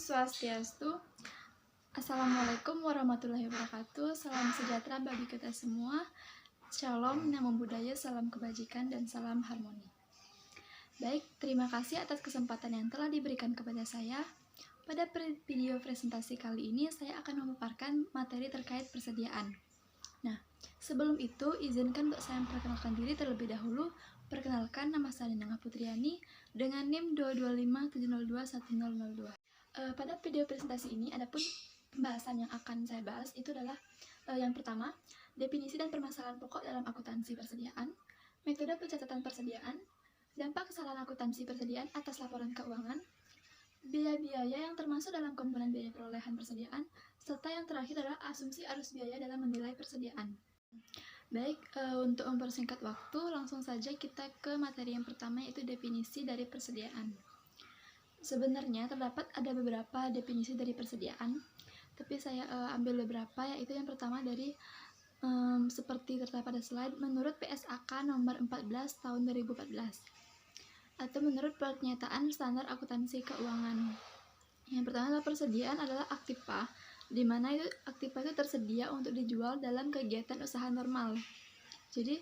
Swastiastu. Assalamualaikum warahmatullahi wabarakatuh. Salam sejahtera bagi kita semua. Shalom, namo buddhaya, salam kebajikan, dan salam harmoni. Baik, terima kasih atas kesempatan yang telah diberikan kepada saya. Pada video presentasi kali ini, saya akan memaparkan materi terkait persediaan. Nah, sebelum itu, izinkan untuk saya memperkenalkan diri terlebih dahulu. Perkenalkan, nama saya Nengah Putriani dengan NIM 22570210002. Pada video presentasi ini, adapun pembahasan yang akan saya bahas itu adalah yang pertama, definisi dan permasalahan pokok dalam akuntansi persediaan, metode pencatatan persediaan, dampak kesalahan akuntansi persediaan atas laporan keuangan, biaya-biaya yang termasuk dalam komponen biaya perolehan persediaan, serta yang terakhir adalah asumsi arus biaya dalam menilai persediaan. Baik, untuk mempersingkat waktu, langsung saja kita ke materi yang pertama, yaitu definisi dari persediaan. Sebenarnya terdapat ada beberapa definisi dari persediaan, tapi saya ambil beberapa, yaitu yang pertama dari seperti tertera pada slide, menurut PSAK nomor 14 tahun 2014, atau menurut pernyataan standar akuntansi keuangan. Yang pertama adalah persediaan adalah aktiva, di mana itu aktiva itu tersedia untuk dijual dalam kegiatan usaha normal. Jadi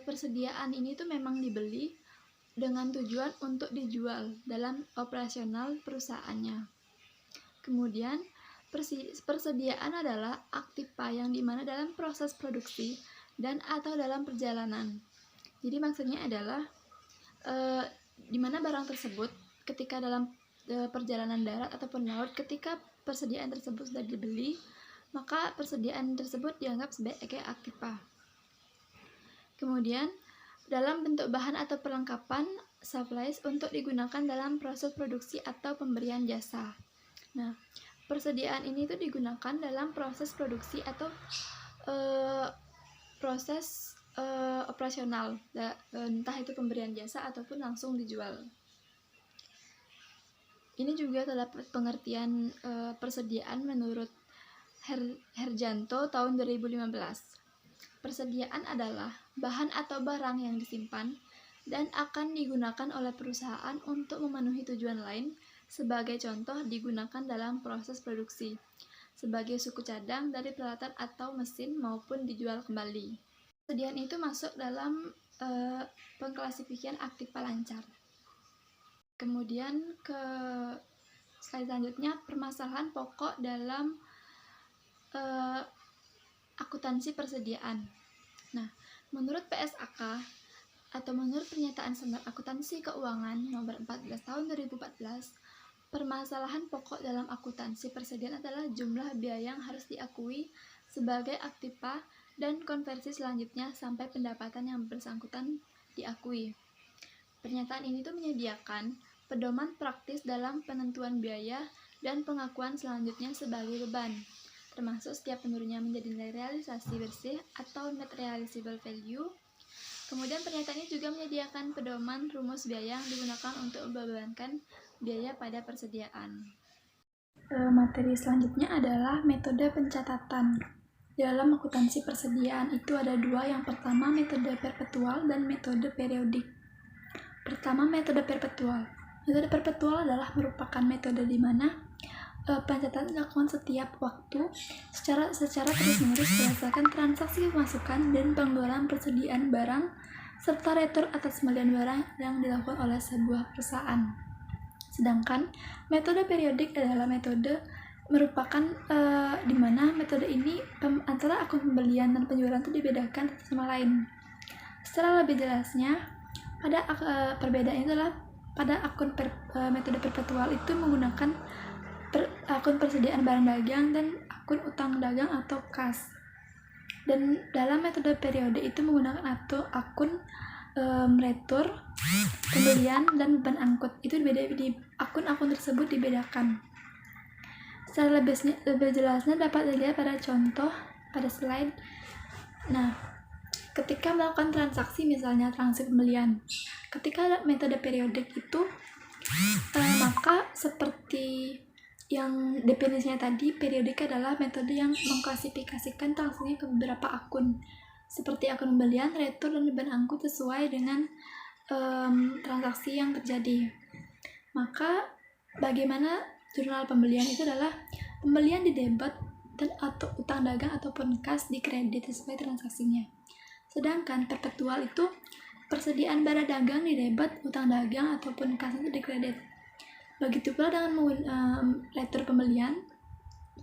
persediaan ini tuh memang dibeli dengan tujuan untuk dijual dalam operasional perusahaannya. Kemudian persediaan adalah aktiva yang dimana dalam proses produksi dan atau dalam perjalanan. Jadi maksudnya adalah dimana barang tersebut ketika dalam perjalanan darat ataupun laut, ketika persediaan tersebut sudah dibeli, maka persediaan tersebut dianggap sebagai aktiva. Kemudian dalam bentuk bahan atau perlengkapan supplies untuk digunakan dalam proses produksi atau pemberian jasa. Nah, persediaan ini tuh digunakan dalam proses produksi atau proses operasional, entah itu pemberian jasa ataupun langsung dijual. Ini juga terdapat pengertian persediaan menurut Herjanto tahun 2015. Persediaan adalah bahan atau barang yang disimpan dan akan digunakan oleh perusahaan untuk memenuhi tujuan lain. Sebagai contoh, digunakan dalam proses produksi sebagai suku cadang dari peralatan atau mesin maupun dijual kembali. Persediaan itu masuk dalam pengklasifikasian aktiva lancar. Kemudian ke slide selanjutnya, permasalahan pokok dalam akuntansi persediaan. Nah, menurut PSAK atau menurut pernyataan standar akuntansi keuangan nomor 14 tahun 2014, permasalahan pokok dalam akuntansi persediaan adalah jumlah biaya yang harus diakui sebagai aktiva dan konversi selanjutnya sampai pendapatan yang bersangkutan diakui. Pernyataan ini tuh menyediakan pedoman praktis dalam penentuan biaya dan pengakuan selanjutnya sebagai beban, termasuk setiap penurunnya menjadi nilai realisasi bersih atau net realizable value. Kemudian pernyataan ini juga menyediakan pedoman rumus biaya yang digunakan untuk membebankan biaya pada persediaan. Materi selanjutnya adalah metode pencatatan. Dalam akuntansi persediaan itu ada dua, yang pertama metode perpetual dan metode periodik. Pertama, metode perpetual. Metode perpetual adalah merupakan metode di mana pencatatan dilakukan setiap waktu secara terus-menerus berdasarkan transaksi pemasukan dan pengeluaran persediaan barang serta retur atas pembelian barang yang dilakukan oleh sebuah perusahaan. Sedangkan metode periodik adalah metode merupakan di mana metode ini antara akun pembelian dan penjualan itu dibedakan satu sama lain. Secara lebih jelasnya, pada perbedaan itu adalah pada akun metode perpetual itu menggunakan akun persediaan barang dagang dan akun utang dagang atau kas. Dan dalam metode periode itu menggunakan akun retur, pembelian, dan beban angkut. Itu di akun-akun tersebut dibedakan. Secara lebih jelasnya dapat dilihat pada contoh pada slide. Nah, ketika melakukan transaksi, misalnya transaksi pembelian, ketika metode periodik itu maka seperti yang definisinya tadi, periodik adalah metode yang mengklasifikasikan transaksinya ke beberapa akun, seperti akun pembelian, retur, dan beban angkut sesuai dengan transaksi yang terjadi. Maka bagaimana jurnal pembelian itu adalah pembelian di debit dan atau utang dagang ataupun kas di kredit sesuai transaksinya. Sedangkan perpetual itu persediaan barang dagang di debit, utang dagang ataupun kas itu di kredit. Begitu pula dengan letter pembelian,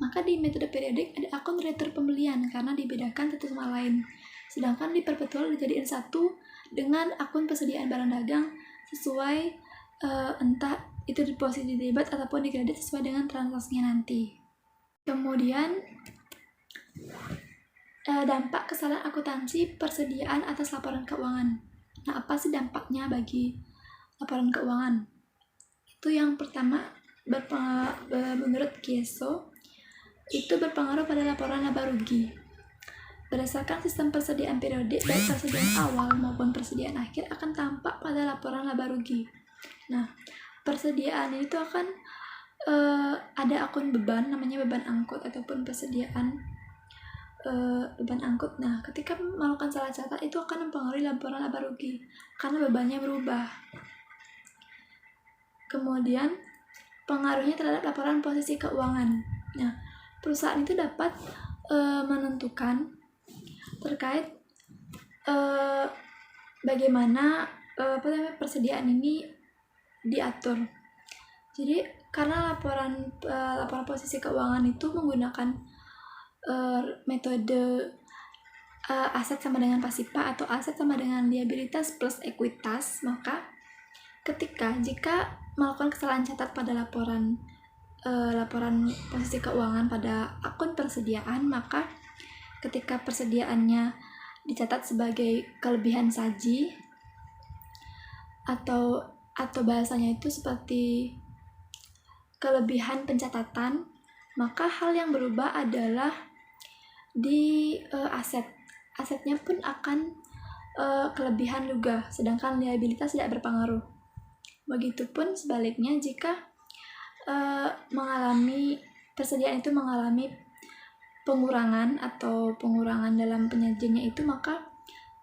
maka di metode periodik ada akun letter pembelian karena dibedakan satu sama lain. Sedangkan di perpetual dijadiin satu dengan akun persediaan barang dagang sesuai entah itu di posisi debit ataupun di kredit sesuai dengan transaksinya nanti. Kemudian dampak kesalahan akuntansi persediaan atas laporan keuangan. Nah, apa sih dampaknya bagi laporan keuangan? Itu yang pertama, menurut Kieso, itu berpengaruh pada laporan laba rugi. Berdasarkan sistem persediaan periodik, baik persediaan awal maupun persediaan akhir akan tampak pada laporan laba rugi. Nah, persediaan itu akan ada akun beban, namanya beban angkut ataupun persediaan beban angkut. Nah, ketika melakukan salah catat itu akan mempengaruhi laporan laba rugi karena bebannya berubah. Kemudian pengaruhnya terhadap laporan posisi keuangan. Nah, perusahaan itu dapat menentukan terkait bagaimana persediaan ini diatur. Jadi karena laporan posisi keuangan itu menggunakan metode aset sama dengan pasipa atau aset sama dengan liabilitas plus ekuitas, maka jika melakukan kesalahan catat pada laporan posisi keuangan pada akun persediaan, maka ketika persediaannya dicatat sebagai kelebihan saji atau bahasanya itu seperti kelebihan pencatatan, maka hal yang berubah adalah di asetnya pun akan kelebihan juga, sedangkan liabilitas tidak berpengaruh. Begitupun sebaliknya jika persediaan itu mengalami pengurangan dalam penyajiannya itu, maka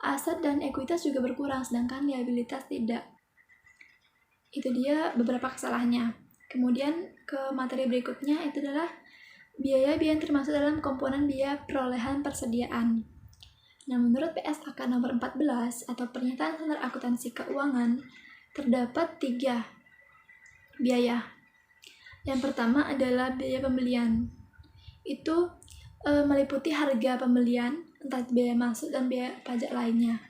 aset dan ekuitas juga berkurang sedangkan liabilitas tidak. Itu dia beberapa kesalahannya. Kemudian ke materi berikutnya itu adalah biaya yang termasuk dalam komponen biaya perolehan persediaan. Nah, menurut PSAK nomor 14 atau Pernyataan Standar Akuntansi Keuangan, terdapat 3 biaya. Yang pertama adalah biaya pembelian. Itu meliputi harga pembelian, entah biaya masuk dan biaya pajak lainnya.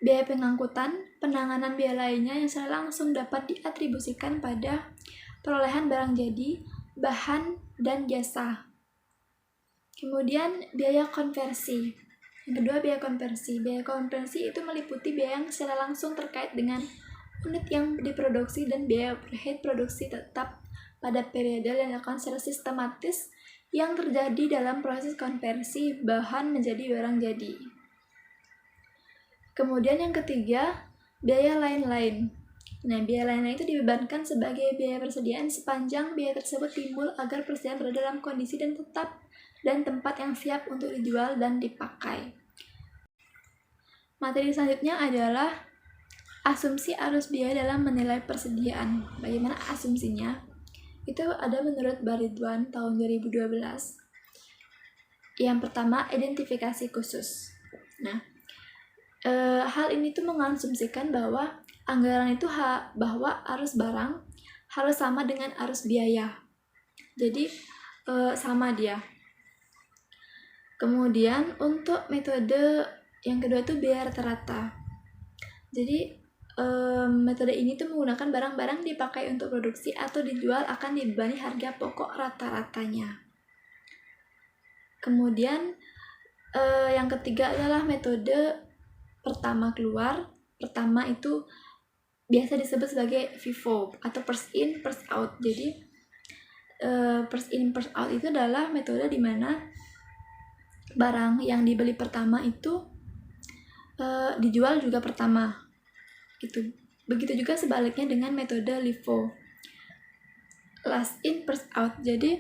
Biaya pengangkutan, penanganan biaya lainnya yang secara langsung dapat diatribusikan pada perolehan barang jadi, bahan, dan jasa. Kemudian biaya konversi. Yang kedua, biaya konversi. Biaya konversi itu meliputi biaya yang secara langsung terkait dengan unit yang diproduksi dan biaya overhead produksi tetap pada periode yang dilakukan secara sistematis yang terjadi dalam proses konversi bahan menjadi barang jadi. Kemudian yang ketiga, biaya lain-lain. Nah, biaya lain-lain itu dibebankan sebagai biaya persediaan sepanjang biaya tersebut timbul agar persediaan berada dalam kondisi dan tempat yang siap untuk dijual dan dipakai. Materi selanjutnya adalah asumsi arus biaya dalam menilai persediaan. Bagaimana asumsinya? Itu ada menurut Baridwan tahun 2012. Yang pertama, identifikasi khusus. Nah, hal ini tuh mengasumsikan bahwa anggaran itu bahwa arus barang harus sama dengan arus biaya. Jadi sama dia. Kemudian untuk metode yang kedua itu biaya rata-rata. Jadi metode ini tuh menggunakan barang-barang dipakai untuk produksi atau dijual akan dibebani harga pokok rata-ratanya. Kemudian yang ketiga adalah metode pertama keluar. Pertama itu biasa disebut sebagai FIFO atau first in first out. Jadi first in first out itu adalah metode di mana barang yang dibeli pertama itu dijual juga pertama. Begitu juga sebaliknya dengan metode LIFO, last in first out. Jadi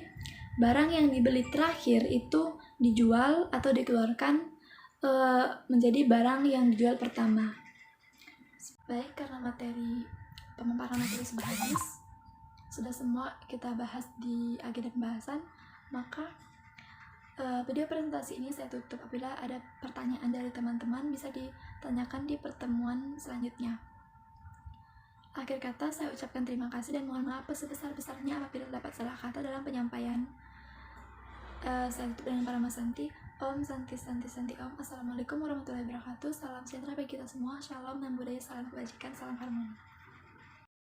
barang yang dibeli terakhir itu dijual atau dikeluarkan menjadi barang yang dijual pertama. Baik, karena pemaparan materi sudah habis, sudah semua kita bahas di agenda pembahasan, maka video presentasi ini saya tutup. Apabila ada pertanyaan dari teman-teman bisa ditanyakan di pertemuan selanjutnya. Akhir kata, saya ucapkan terima kasih dan mohon maaf sebesar-besarnya apabila terdapat salah kata dalam penyampaian. Saya tutup dengan Parama Santi. Om Santi Santi Santi Om. Assalamualaikum warahmatullahi wabarakatuh. Salam sejahtera bagi kita semua. Shalom dan budaya, salam kebajikan, salam harmoni.